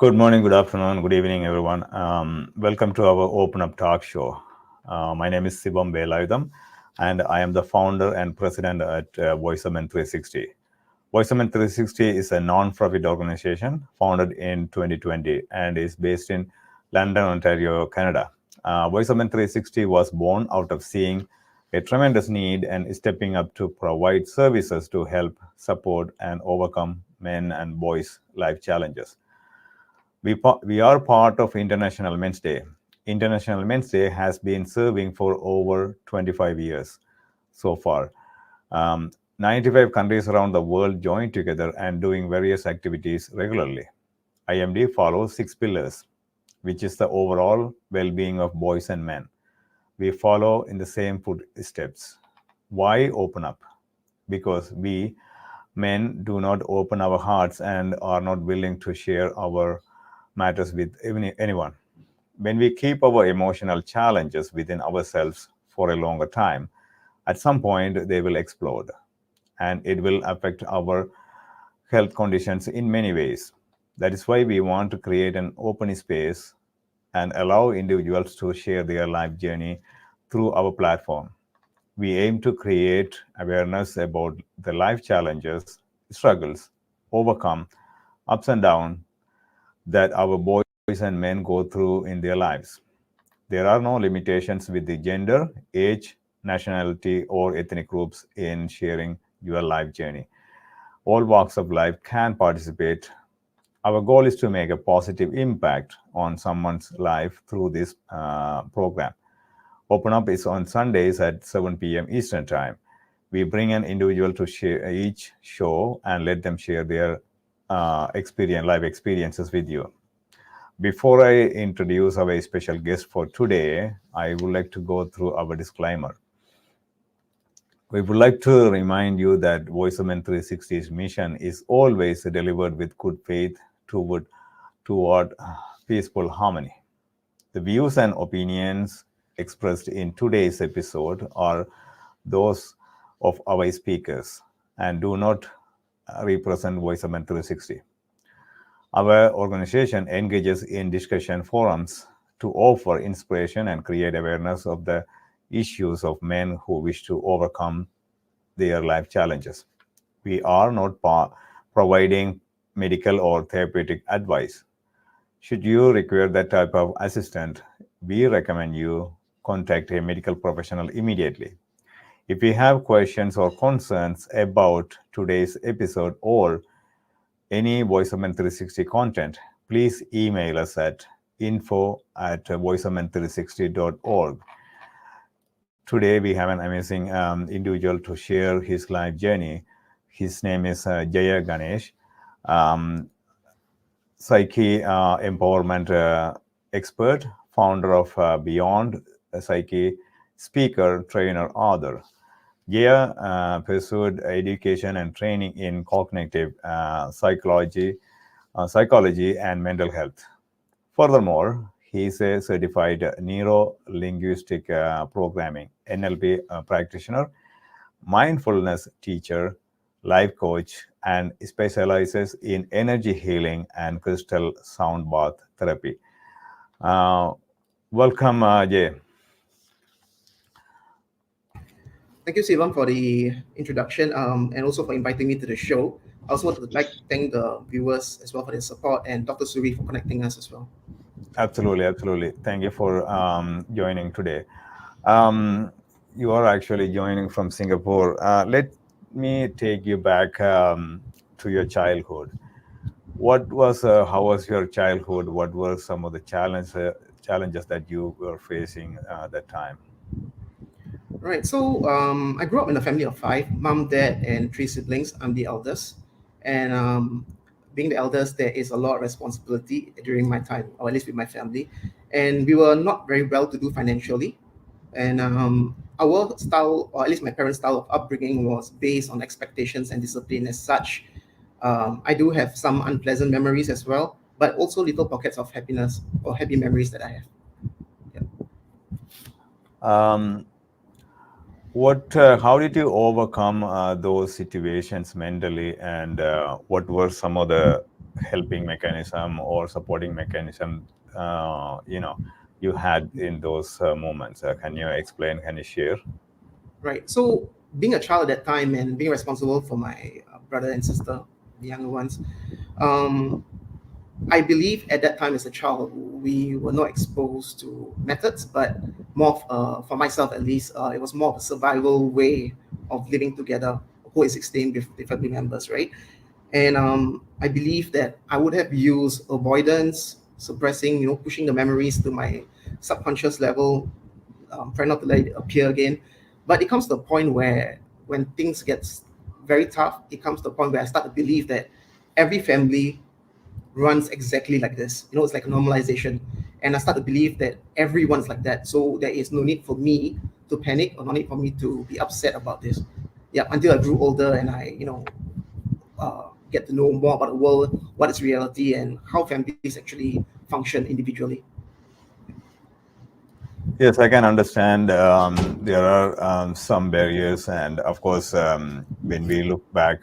Good morning, good afternoon, good evening, everyone. Welcome to our Open Up Talk Show. My name is Sivam Velautham, and I am the founder and president at Voiceman 360. Voiceman 360 is a non-profit organization founded in 2020 and is based in London, Ontario, Canada. Voiceman 360 was born out of seeing a tremendous need and stepping up to provide services to help support and overcome men and boys' life challenges. We are part of International Men's Day. International Men's Day has been serving for over 25 years so far. 95 countries around the world join together and doing various activities regularly. IMD follows 6 pillars, which is the overall well-being of boys and men. We follow in the same footsteps. Why open up? Because we men do not open our hearts and are not willing to share our matters with anyone. When we keep our emotional challenges within ourselves for a longer time, at some point they will explode and it will affect our health conditions in many ways. That is why we want to create an open space and allow individuals to share their life journey through our platform. We aim to create awareness about the life challenges, struggles, overcome, ups and downs that our boys and men go through in their lives. There are no limitations with the gender, age, nationality, or ethnic groups in sharing your life journey. All walks of life can participate. Our goal is to make a positive impact on someone's life through this program. Open Up is on Sundays at 7 p.m. Eastern Time. We bring an individual to share each show and let them share their life experiences with you. Before I introduce our special guest for today, I would like to go through our disclaimer. We would like to remind you that Voiceman 360's mission is always delivered with good faith toward peaceful harmony. The views and opinions expressed in today's episode are those of our speakers and do not represent Voiceman 360. Our organization engages in discussion forums to offer inspiration and create awareness of the issues of men who wish to overcome their life challenges. We are not providing medical or therapeutic advice. Should you require that type of assistance, we recommend you contact a medical professional immediately. If you have questions or concerns about today's episode or any Voiceman 360 content, please email us at info@voiceman360.org. Today, we have an amazing individual to share his life journey. His name is Jaya Ganase, Psyche empowerment expert, founder of Beyond Psyche, speaker, trainer, author. Jaya pursued education and training in cognitive psychology and mental health. Furthermore, he is a certified neuro-linguistic programming (NLP) practitioner, mindfulness teacher, life coach, and specializes in energy healing and crystal sound bath therapy. Uh, Welcome, Jay. Thank you, Sivam, for the introduction and also for inviting me to the show. I also want to thank the viewers as well for their support and Dr. Suri for connecting us as well. Absolutely, absolutely. Thank you for joining today. Um, you are actually joining from Singapore. Let me take you back to your childhood. How was your childhood? What were some of the challenges that you were facing that time? Right. So I grew up in a family of five: mom, dad, and three siblings. I'm the eldest, and being the eldest, there is a lot of responsibility during my time, or at least with my family. And we were not very well to do financially, and our style, or at least my parents' style of upbringing, was based on expectations and discipline. As such, I do have some unpleasant memories as well, but also little pockets of happiness or happy memories that I have. Yeah. Um, how did you overcome those situations mentally, and what were some of the helping mechanism or supporting mechanism you had in those moments? Can you explain? Can you share? Right. So being a child at that time and being responsible for my brother and sister, the younger ones, um, I believe at that time as a child, we were not exposed to methods, but more of, for myself at least, it was more of a survival way of living together, coexisting with the family members, right? And I believe that I would have used avoidance, suppressing, pushing the memories to my subconscious level, try not to let it appear again. But it comes to a point where when things gets very tough, it comes to a point where I start to believe that every family runs exactly like this. It's like a normalization. And I start to believe that everyone's like that. So there is no need for me to panic or no need for me to be upset about this. Yeah, until I grew older and I, get to know more about the world, what is reality, and how families actually function individually. Yes, I can understand. There are some barriers, and of course, when we look back,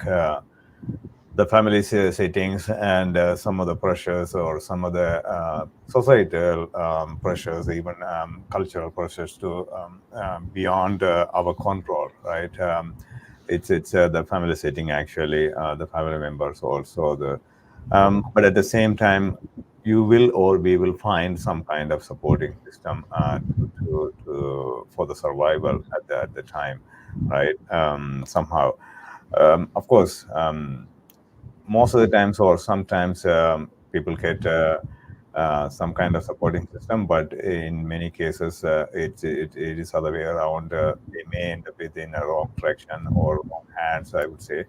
the family settings and some of the pressures or some of the societal pressures, even cultural pressures to beyond our control, right? It's the family setting actually, the family members also but at the same time, you will or we will find some kind of supporting system for the survival at the time, right? Somehow, of course. Most of the times or sometimes people get some kind of supporting system, but in many cases it is other way around. They may end up within a wrong direction or wrong hands, I would say.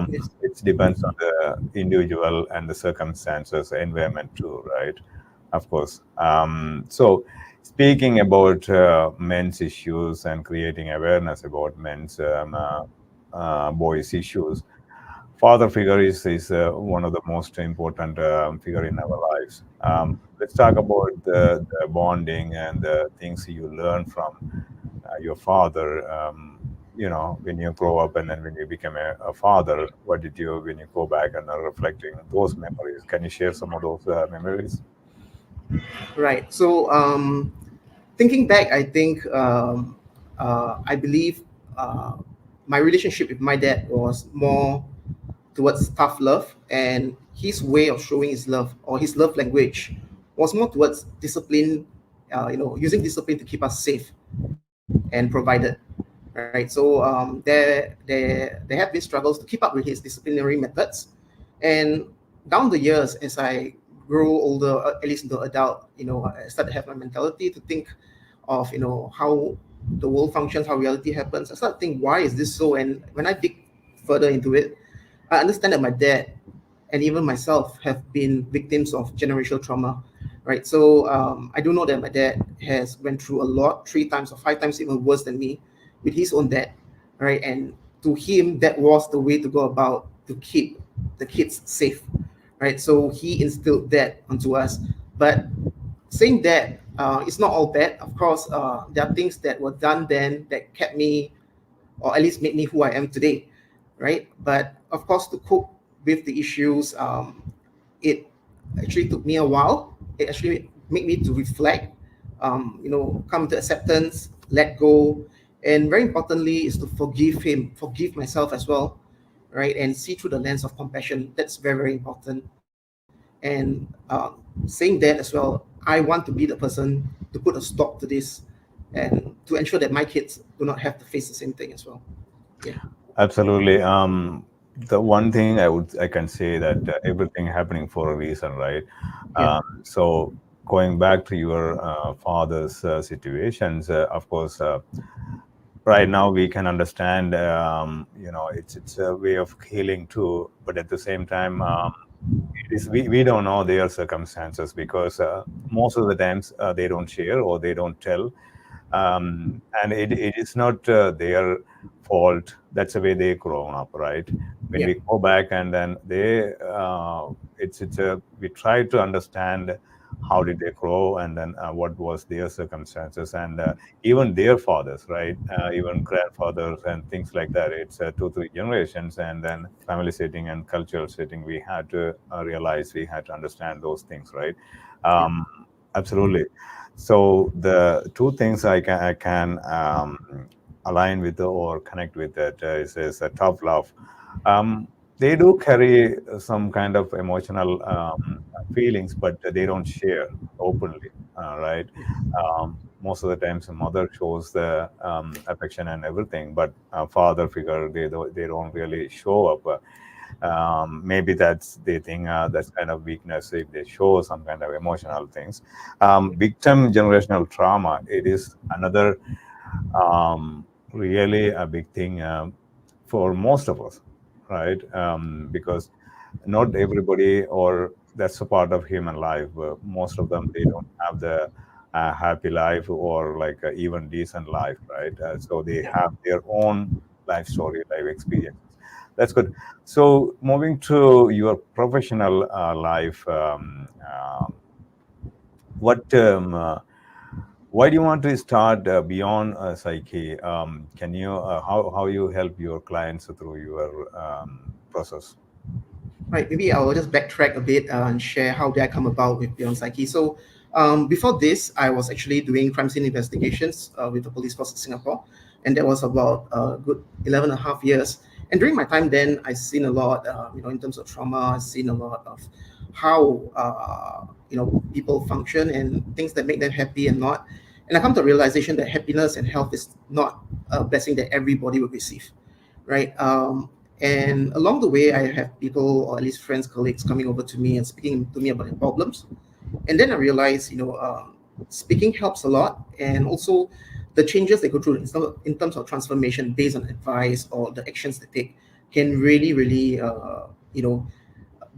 Yes. It depends on the individual and the circumstances, environment too, right? Of course. So speaking about men's issues and creating awareness about men's boys issues, father figure is one of the most important figure in our lives. Let's talk about the bonding and the things you learn from your father. When you grow up and then when you become a father, what did you when you go back and are reflecting those memories? Can you share some of those memories? Right. So, thinking back, I think I believe my relationship with my dad was more towards tough love, and his way of showing his love or his love language was more towards discipline. Using discipline to keep us safe and provided. Right. So there have been struggles to keep up with his disciplinary methods, and down the years as I grew older, at least into adult, I started to have my mentality to think of how the world functions, how reality happens. I started to think, why is this so? And when I dig further into it, I understand that my dad and even myself have been victims of generational trauma, right? So I do know that my dad has went through a lot, 3 times or 5 times even worse than me, with his own dad, right? And to him, that was the way to go about to keep the kids safe, right? So he instilled that onto us. But saying that, it's not all bad. Of course, there are things that were done then that kept me, or at least made me who I am today, right? But of course, to cope with the issues, it actually took me a while. It actually made me to reflect, come to acceptance, let go, and very importantly is to forgive him, forgive myself as well, right? And see through the lens of compassion. That's very, very important. And saying that as well, I want to be the person to put a stop to this and to ensure that my kids do not have to face the same thing as well. Yeah. Absolutely. The one thing I can say that everything happening for a reason, right? Yeah. So going back to your father's situations, of course, right now we can understand. It's a way of healing too, but at the same time, we don't know their circumstances because most of the times they don't share or they don't tell, and it is not their fault. That's the way they grown up, right? When Yeah. we go back and then they it's a we try to understand how did they grow, and then what was their circumstances, and even their fathers, right? Even grandfathers and things like that. It's 2 3 generations, and then family setting and cultural setting. We had to realize, we had to understand those things, right? Yeah. um, Absolutely. So the two things I can align with or connect with that is a tough love. um, they do carry some kind of emotional feelings, but they don't share openly, right? Most of the times, a mother shows the affection and everything, but a father figure, they don't really show up. Maybe that's they think that's kind of weakness if they show some kind of emotional things. Victim generational trauma, it is another really a big thing for most of us, right? Because not everybody, or that's a part of human life. Most of them, they don't have the happy life or like even decent life, right? So they Yeah. have their own life story, life experiences. That's good. So moving to your professional life, what why do you want to start beyond Psyche? Can you how you help your clients through your process? Right, maybe I'll just backtrack a bit and share how did I come about with Beyond Psyche. So, before this, I was actually doing crime scene investigations with the police force of Singapore, and that was about a good 11 and a half years. And during my time then, I've seen a lot, in terms of trauma. I've seen a lot of how people function and things that make them happy and not. And I come to a realization that happiness and health is not a blessing that everybody will receive, right? And along the way, I have people, or at least friends, colleagues, coming over to me and speaking to me about their problems. And then I realized, speaking helps a lot, and also the changes they go through in terms of transformation based on advice or the actions they take can really, really,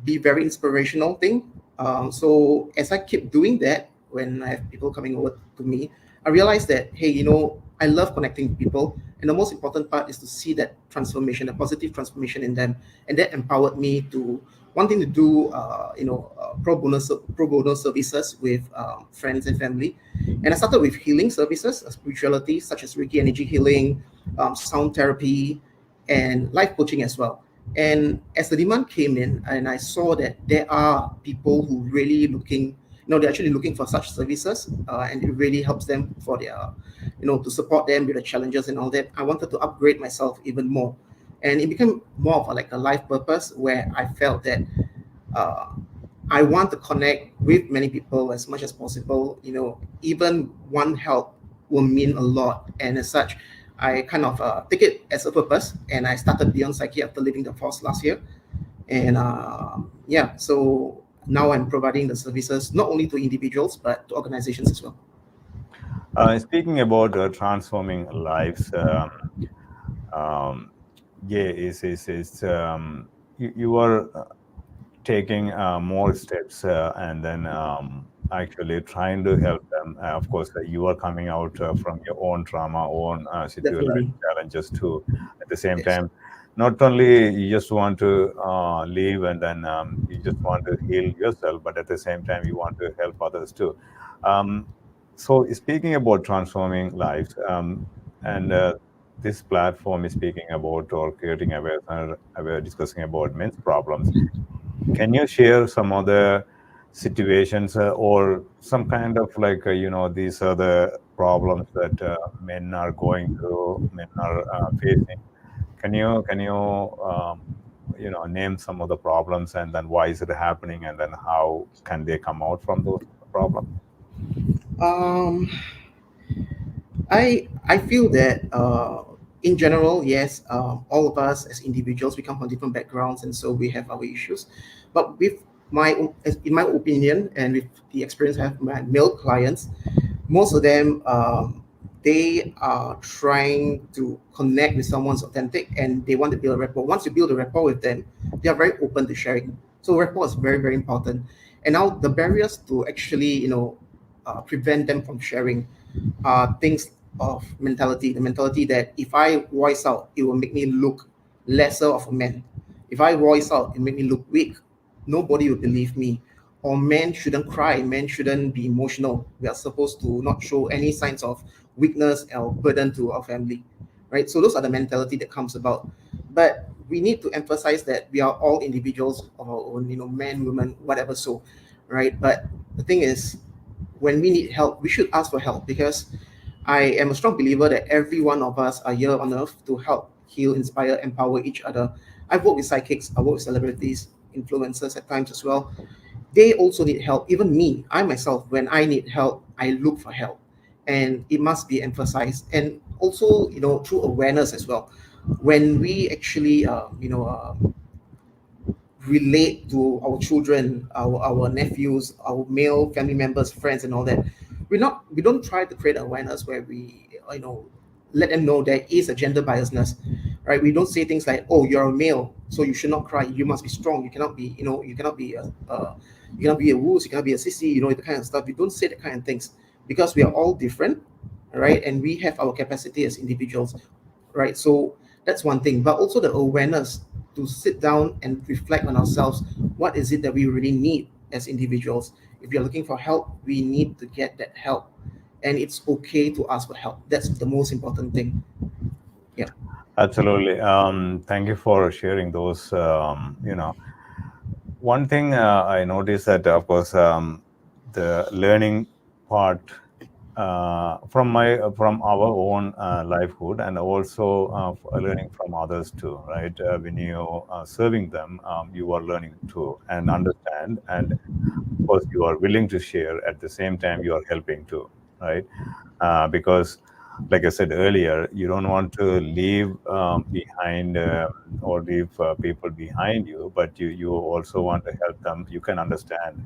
be very inspirational thing. So as I keep doing that, when I have people coming over to me, I realize that hey, I love connecting with people, and the most important part is to see that transformation, a positive transformation in them, and that empowered me to wanting to do pro bono services with friends and family. And I started with healing services, spirituality such as Reiki energy healing, sound therapy, and life coaching as well. And as the demand came in, and I saw that there are people who really looking, they're actually looking for such services, and it really helps them for their, to support them with the challenges and all that. I wanted to upgrade myself even more, and it became more of like a life purpose where I felt that uh, I want to connect with many people as much as possible. Even one help will mean a lot. And as such, I kind of take it as a purpose. And I started Beyond Psyche after leaving the force last year. And yeah, so now I'm providing the services not only to individuals, but to organizations as well. Speaking about transforming lives, um, yeah, is you are taking more steps and then actually trying to help them. Of course, you are coming out from your own trauma, own situation Definitely. challenges too. At the same Yes. time, not only you just want to leave and then you just want to heal yourself, but at the same time you want to help others too. Um, so speaking about transforming lives, and this platform is speaking about or creating awareness, discussing about men's problems. Can you share some other situations or some kind of like, these are the problems that men are going through, men are facing? Can you name some of the problems, and then why is it happening, and then how can they come out from those problems? Um, I feel that in general, yes, all of us as individuals, we come from different backgrounds, and so we have our issues. But with in my opinion, and with the experience I have with my male clients, most of them, they are trying to connect with someone's authentic, and they want to build a rapport. Once you build a rapport with them, they are very open to sharing. So rapport is very, very important. And now the barriers to actually, prevent them from sharing things of mentality, the mentality that if I voice out, it will make me look lesser of a man. If I voice out, it make me look weak. Nobody will believe me. or men shouldn't cry, men shouldn't be emotional. We are supposed to not show any signs of weakness or burden to our family, right? So those are the mentality that comes about. But we need to emphasize that we are all individuals of our own, men, women, whatever. So, right? But the thing is, when we need help, we should ask for help, because I am a strong believer that every one of us are here on earth to help, heal, inspire, empower each other. I've worked with psychics, I work with celebrities, influencers at times as well. They also need help. Even me, I myself, when I need help, I look for help. And it must be emphasized. And also, through awareness as well. When we actually, relate to our children, our nephews, our male family members, friends, and all that. We don't try to create awareness where we, let them know there is a gender biasness, right? We don't say things like, "Oh, you're a male, so you should not cry. You must be strong. You cannot be, you cannot be you cannot be a woos, you cannot be a sissy, the kind of stuff." We don't say that kind of things, because we are all different, right? And we have our capacity as individuals, right? So that's one thing, but also the awareness to sit down and reflect on ourselves. What is it that we really need as individuals? If you're looking for help, we need to get that help, and it's okay to ask for help. That's the most important thing. Yeah. Absolutely. Thank you for sharing those. One thing I noticed that, of course, the learning part from our own livelihood, and also learning from others too, right? When you are serving them, you are learning to and understand, and of course you are willing to share. At the same time, you are helping too, right? Because, like I said earlier, you don't want to leave behind or leave people behind you, but you also want to help them. You can understand.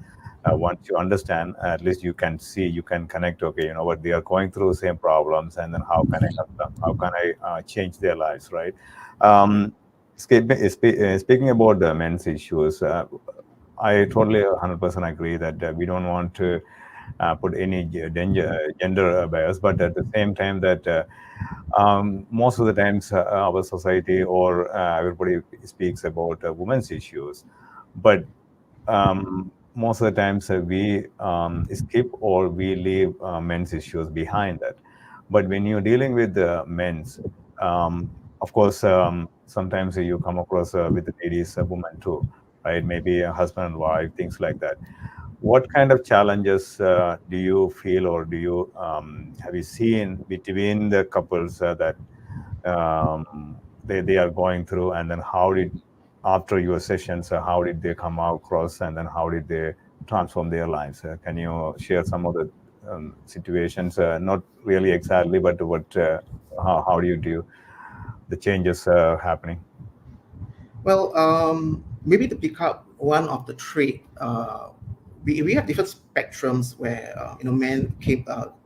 Once you understand, at least you can see, you can connect. Okay, you know what, they are going through the same problems, and then how can I help them? How can I change their lives, right? Um, Speaking about the men's issues, I totally 100% agree that we don't want to put any gender bias, but at the same time that most of the times our society or everybody speaks about women's issues, but most of the times we skip or we leave men's issues behind that. But when you're dealing with the men's, of course, sometimes you come across with the ladies, a woman too, right? Maybe a husband and wife, things like that. What kind of challenges do you feel, or do you have you seen between the couples that they are going through, and then how did, after your sessions, how did they come across, and then how did they transform their lives? Can you share some of the situations? Not really exactly, but what how do you do the changes happening? Well, maybe to pick up one of the trait, we have different spectrums where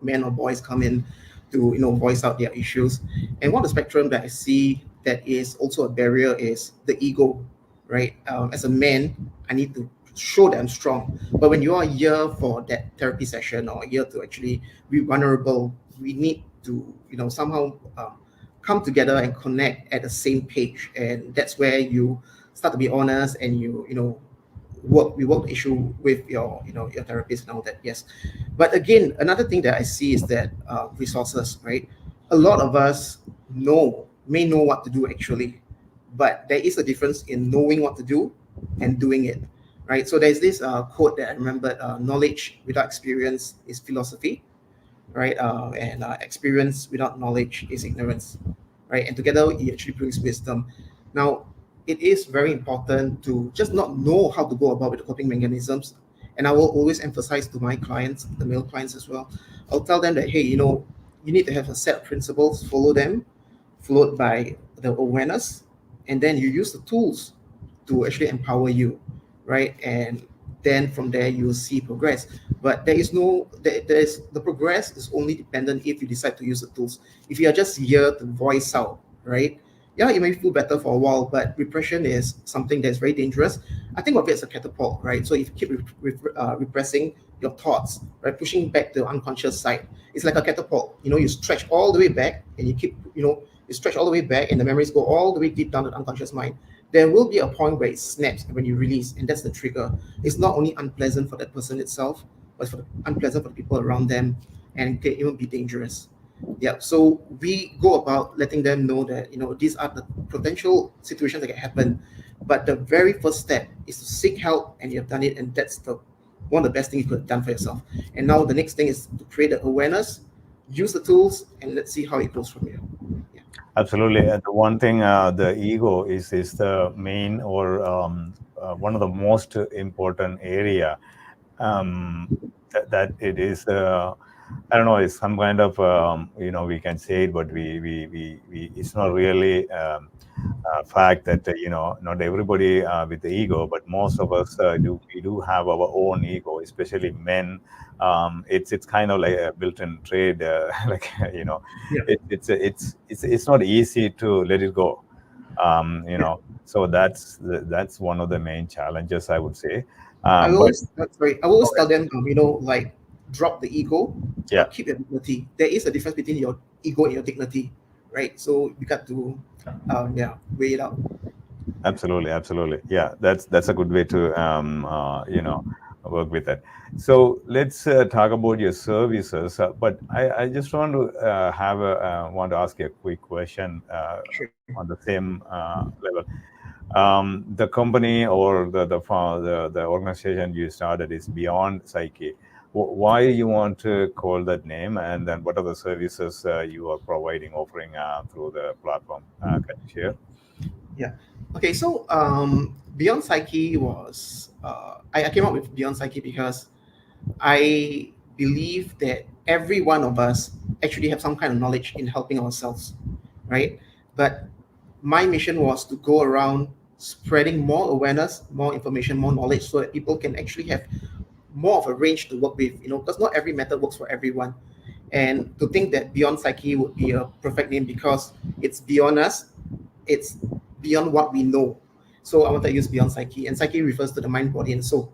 men or boys come in to voice out their issues, and one of the spectrum that I see that is also a barrier is the ego, right? As a man, I need to show that I'm strong, but when you are here for that therapy session or here to actually be vulnerable, we need to somehow come together and connect at the same page, and that's where you start to be honest, and we work the issue with your therapist and all that. Yes, but again, another thing that I see is that resources, right? A lot of us may know what to do actually, but there is a difference in knowing what to do and doing it, right? So there's this quote that I remembered: knowledge without experience is philosophy, right? And experience without knowledge is ignorance, right? And together it actually brings wisdom. Now, it is very important to just not know how to go about with the coping mechanisms. And I will always emphasize to my clients, the male clients as well, I'll tell them that, hey, you need to have a set of principles, follow them, followed by the awareness, and then you use the tools to actually empower you, right? And then from there you'll see progress. But there's the progress is only dependent if you decide to use the tools. If you are just here to voice out, right? Yeah, you may feel better for a while, but repression is something that's very dangerous. I think of it as a catapult, right? So if you keep repressing your thoughts, right, pushing back the unconscious side, it's like a catapult. You stretch all the way back, and you stretch all the way back, and the memories go all the way deep down to the unconscious mind. there will be a point where it snaps when you release, and that's the trigger. It's not only unpleasant for that person itself, but it's unpleasant for the people around them, and it can even be dangerous. Yeah, so we go about letting them know that these are the potential situations that can happen, but the very first step is to seek help, and you have done it, and that's the one of the best things you could have done for yourself. And now the next thing is to create the awareness, use the tools, and let's see how it goes from here. Yeah. Absolutely. And the one thing, the ego is the main or one of the most important area, that it is. I don't know. It's some kind of we can say it, but we it's not really fact that not everybody with the ego, but most of us do have our own ego, especially men. It's kind of like a built-in trade, like Yeah. it's not easy to let it go. Yeah. So that's one of the main challenges, I would say. But I always okay, tell them, like, drop the ego, yeah. but keep your dignity. There is a difference between your ego and your dignity, right? So you got to, yeah, weigh it out. Absolutely, absolutely. Yeah, that's a good way to work with it. So let's talk about your services. But I just want to want to ask you a quick question Sure. on the same level. The company or the organization you started is Beyond Psyche. Why you want to call that name, and then what are the services you are providing, offering through the platform? Can you share? Yeah. Okay. So Beyond Psyche was I came up with Beyond Psyche because I believe that every one of us actually have some kind of knowledge in helping ourselves, right? But my mission was to go around spreading more awareness, more information, more knowledge, so that people can actually have more of a range to work with, because not every method works for everyone. And to think that Beyond Psyche would be a perfect name because it's beyond us, it's beyond what we know. So I want to use Beyond Psyche, and Psyche refers to the mind, body, and soul.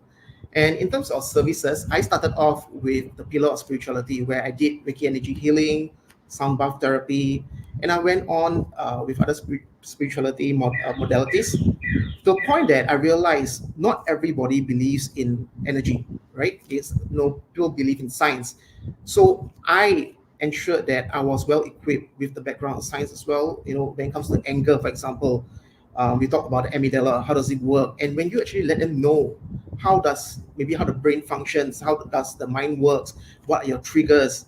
And in terms of services, I started off with the pillar of spirituality, where I did Reiki energy healing, sound bath therapy, and I went on with other spirituality modalities, to the point that I realized not everybody believes in energy, right? It's no people believe in science. So I ensured that I was well equipped with the background of science as well. When it comes to anger, for example, we talk about the amygdala, how does it work? And when you actually let them know how the brain functions, how does the mind works, what are your triggers,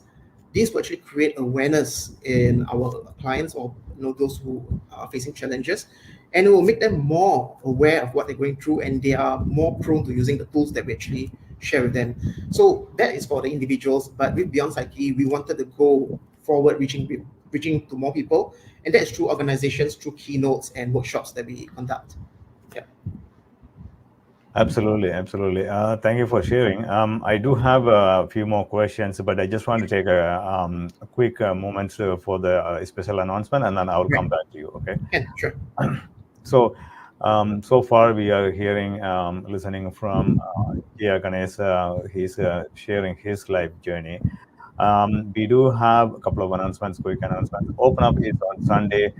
this will actually create awareness in our clients, or those who are facing challenges, and it will make them more aware of what they're going through, and they are more prone to using the tools that we actually share with them. So that is for the individuals, but with Beyond Psyche, we wanted to go forward, reaching to more people, and that's through organizations, through keynotes and workshops that we conduct. Yeah. Absolutely, absolutely. Thank you for sharing. I do have a few more questions, but I just want to take a quick moment for the special announcement, and then I'll Right. come back to you. Okay. And sure. So, so far we are hearing, listening from Jaya Ganase. He's sharing his life journey. We do have a couple of announcements, quick announcements. Open Up is on Sunday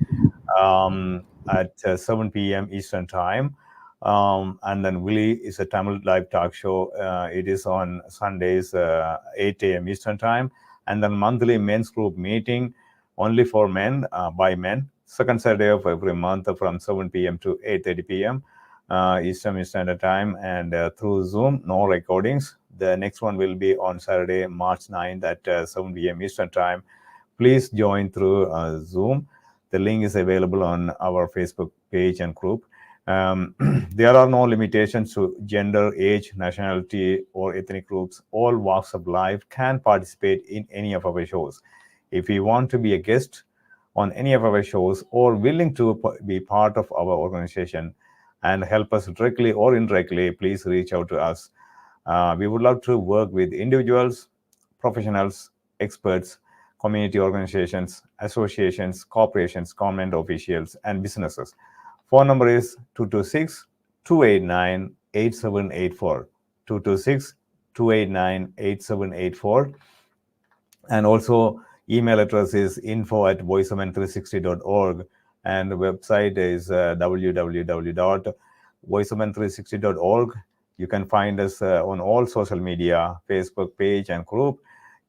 at 7 p.m. Eastern Time. And then Willie is a Tamil live talk show. It is on Sundays, 8 a.m. Eastern Time. And then monthly men's group meeting only for men, by men, second Saturday of every month from 7 p.m. to 8:30 p.m. Eastern Standard Time, and through Zoom, no recordings. The next one will be on Saturday, March 9th at 7 p.m. Eastern Time. Please join through Zoom. The link is available on our Facebook page and group. There are no limitations to gender, age, nationality, or ethnic groups. All walks of life can participate in any of our shows. If you want to be a guest on any of our shows, or willing to be part of our organization and help us directly or indirectly, please reach out to us. We would love to work with individuals, professionals, experts, community organizations, associations, corporations, government officials, and businesses. Phone number is 226 289 8784. 226 289 8784. And also, email address is info@voiceomen360.org. and the website is www.voiceomen360.org. You can find us on all social media, Facebook page and group.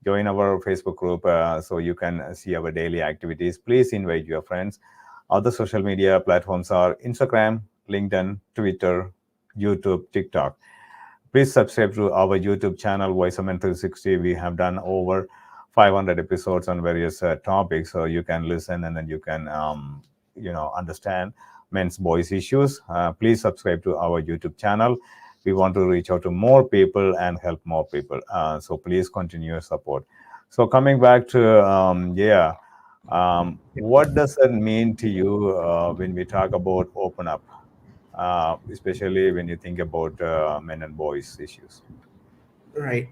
Join our Facebook group so you can see our daily activities. Please invite your friends. Other social media platforms are Instagram, LinkedIn, Twitter, YouTube, TikTok. Please subscribe to our YouTube channel, Voiceomen 360. We have done over 500 episodes on various topics, so you can listen and then you can, understand men's boys issues. Please subscribe to our YouTube channel. We want to reach out to more people and help more people. So please continue your support. So coming back to what does that mean to you when we talk about open up, especially when you think about men and boys issues? Right.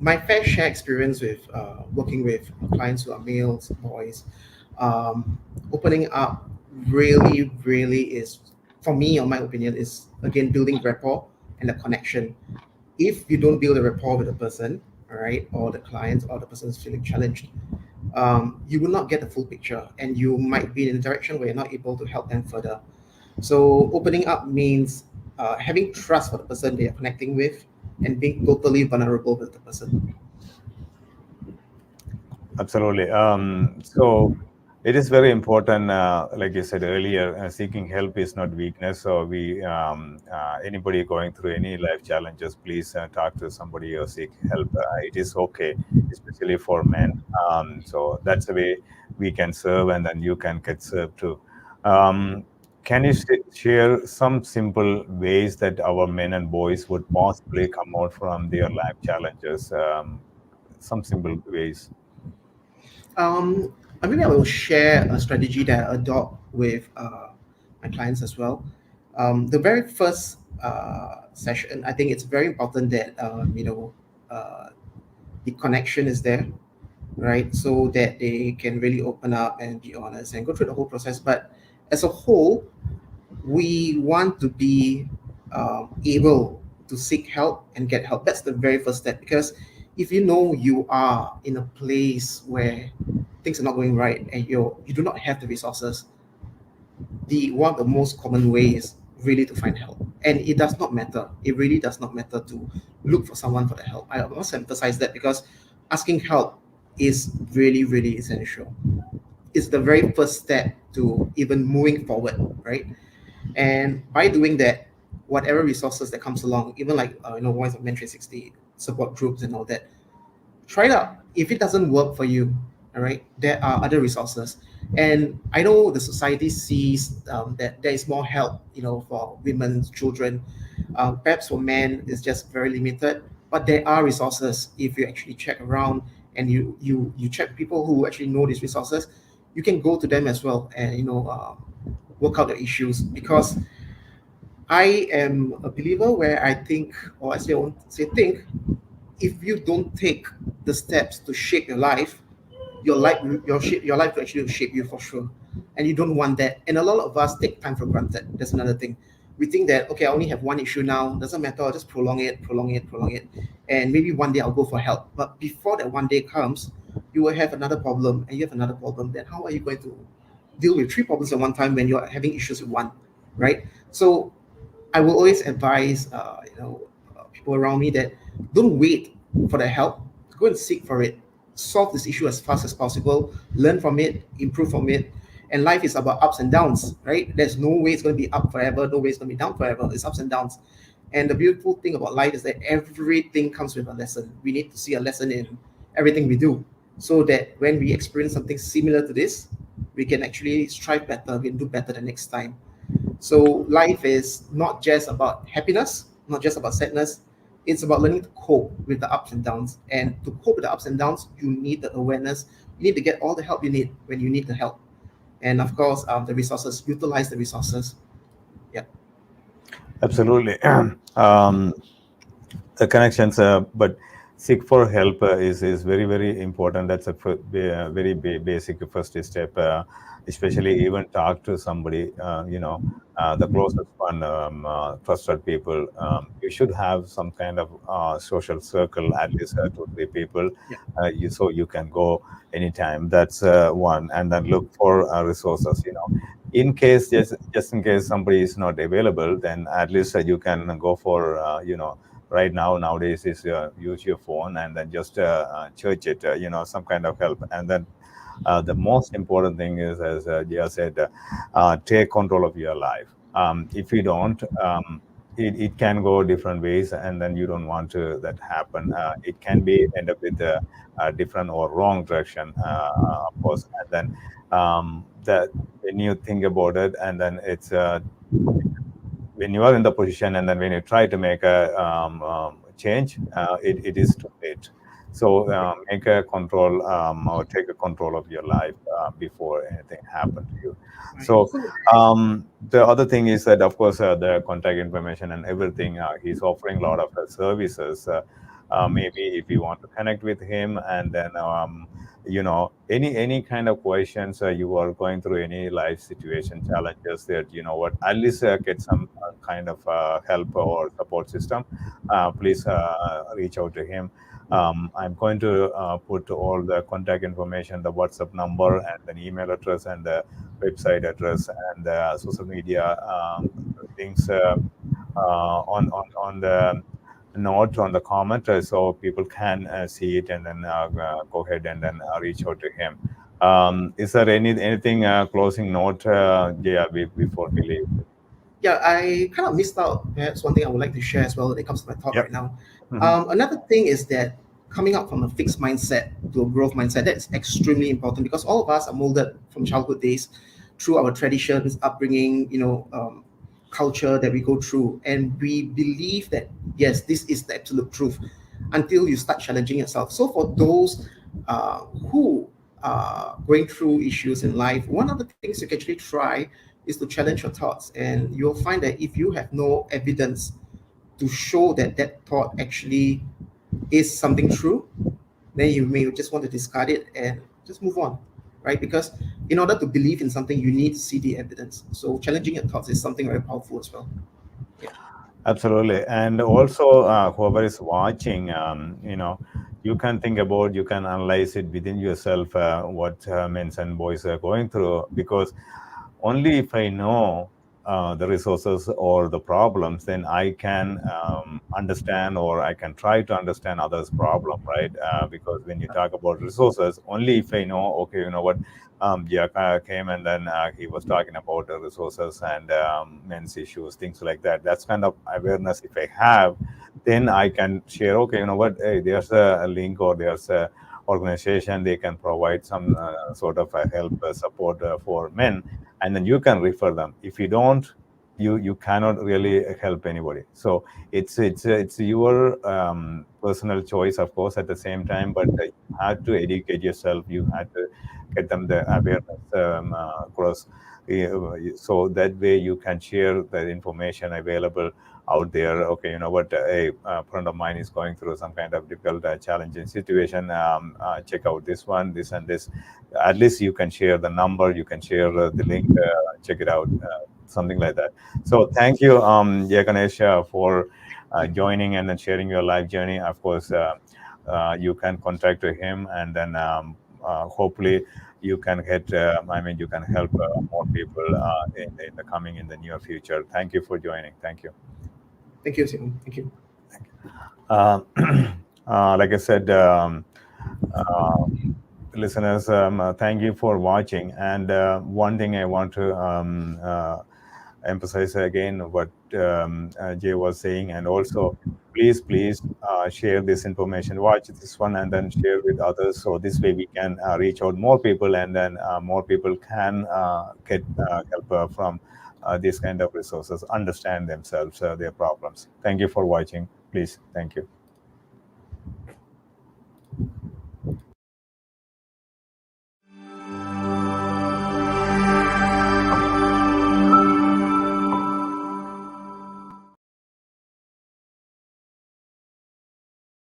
My fair share experience with working with clients who are males, boys, um, opening up really is, for me, or my opinion, is again building rapport and the connection. If you don't build a rapport with the person, all right, or the client, or the person is feeling challenged, you will not get the full picture, and you might be in a direction where you're not able to help them further. So opening up means having trust for the person they are connecting with, and being totally vulnerable with the person. Absolutely. So it is very important, like you said earlier, seeking help is not weakness. So anybody going through any life challenges, please talk to somebody or seek help. It is okay, especially for men. So that's the way we can serve, and then you can get served too. Um, can you share some simple ways that our men and boys would possibly come out from their life challenges? Some simple ways. Um, Maybe I will share a strategy that I adopt with my clients as well. The very first session, I think it's very important that the connection is there, right? So that they can really open up and be honest and go through the whole process. But as a whole, we want to be able to seek help and get help. That's the very first step, because if you know you are in a place where things are not going right and you do not have the resources, the one of the most common ways really to find help. And it does not matter. It really does not matter to look for someone for the help. I must emphasize that, because asking help is really essential. It's the very first step to even moving forward, right? And by doing that, whatever resources that comes along, even like Voice of Men 360 support groups and all that, try it out. If it doesn't work for you, all right, there are other resources. And I know the society sees that there is more help, for women, children. Perhaps for men, it's just very limited. But there are resources. If you actually check around and you check people who actually know these resources, you can go to them as well and work out the issues. Because I am a believer where I think, or I say, I won't say think, if you don't take the steps to shape your life, your life will actually shape you for sure. And you don't want that. And a lot of us take time for granted. That's another thing. We think that, okay, I only have one issue now, doesn't matter, I'll just prolong it. And maybe one day I'll go for help. But before that one day comes, you will have another problem and you have another problem. Then how are you going to deal with three problems at one time when you're having issues with one, right? So I will always advise, people around me that don't wait for the help. Go and seek for it. Solve this issue as fast as possible. Learn from it. Improve from it. And life is about ups and downs, right? There's no way it's going to be up forever. No way it's going to be down forever. It's ups and downs. And the beautiful thing about life is that everything comes with a lesson. We need to see a lesson in everything we do, so that when we experience something similar to this, we can actually strive better. We can do better the next time. So life is not just about happiness, not just about sadness. It's about learning to cope with the ups and downs. And to cope with the ups and downs, you need the awareness. You need to get all the help you need when you need the help. And of course, the resources, utilize the resources. Yeah. Absolutely. The connections, but seek for help is very important. That's a very basic first step. Especially even talk to somebody, the closest one, trusted people. You should have some kind of social circle, at least 2 3 people, Yeah. so you can go anytime. That's one. And then look for resources. In case, just in case somebody is not available, then at least you can go for right now, nowadays, is use your phone and then just search it, some kind of help. And then the most important thing is, as Jia said, take control of your life. If you don't, it can go different ways, and then you don't want to that happen. It can be end up with a different or wrong direction, of course. And then that when you think about it, and then it's when you are in the position, and then when you try to make a change, it is too late. So make a control, or take a control of your life before anything happened to you. Right. So So the other thing is that, of course, the contact information and everything, he's offering a lot of services. Maybe if you want to connect with him, and then any kind of questions, you are going through any life situation challenges, that what, at least get some kind of help or support system, please reach out to him. I'm going to put all the contact information, the WhatsApp number, and an email address, and the website address, and the social media links on the note, on the comment, so people can see it, and then go ahead and then reach out to him. Is there anything closing note, yeah, before we leave? yeah, I kind of missed out. Perhaps one thing I would like to share as well when it comes to my thought Yep. right now. Hmm. Another thing is that coming up from a fixed mindset to a growth mindset, that's extremely important because all of us are molded from childhood days through our traditions, upbringing, culture that we go through. And we believe that, yes, this is the absolute truth until you start challenging yourself. So for those who are going through issues in life, one of the things you can actually try is to challenge your thoughts. And you'll find that if you have no evidence to show that that thought actually is something true, then you may just want to discard it and just move on, right? Because in order to believe in something, you need to see the evidence. So challenging your thoughts is something very powerful as well. Yeah. Absolutely. And also, whoever is watching, you can think about, you can analyze it within yourself, what men and boys are going through, because only if I know the resources or the problems, then I can understand, or I can try to understand others' problem, right? Because when you talk about resources, only if I know, okay, you know what, Jia came, and then he was talking about the resources and men's issues, things like that. That's kind of awareness if I have, then I can share, okay, you know what, hey, there's a link, or there's a organization, they can provide some sort of a help, support for men, and then you can refer them. If you don't, you cannot really help anybody. So it's your personal choice, of course, at the same time, but you have to educate yourself, you have to get them the awareness across, so that way you can share the information available out there. Okay, you know what, a friend of mine is going through some kind of difficult, challenging situation, check out this one, this and this. At least you can share the number, you can share the link, check it out, something like that. So thank you, Jaya Ganase, for joining and then sharing your life journey. Of course, you can contact to him, and then hopefully you can get, you can help more people in the coming, in the near future. Thank you for joining. Thank you. Thank you, Sivam. Thank you. Uh, like I said, uh, listeners, thank you for watching. And one thing I want to emphasize again what Jay was saying, and also please share this information. Watch this one and then share with others. So this way we can reach out more people, and then more people can get help from these kind of resources, understand themselves, their problems. Thank you for watching. Please, thank you.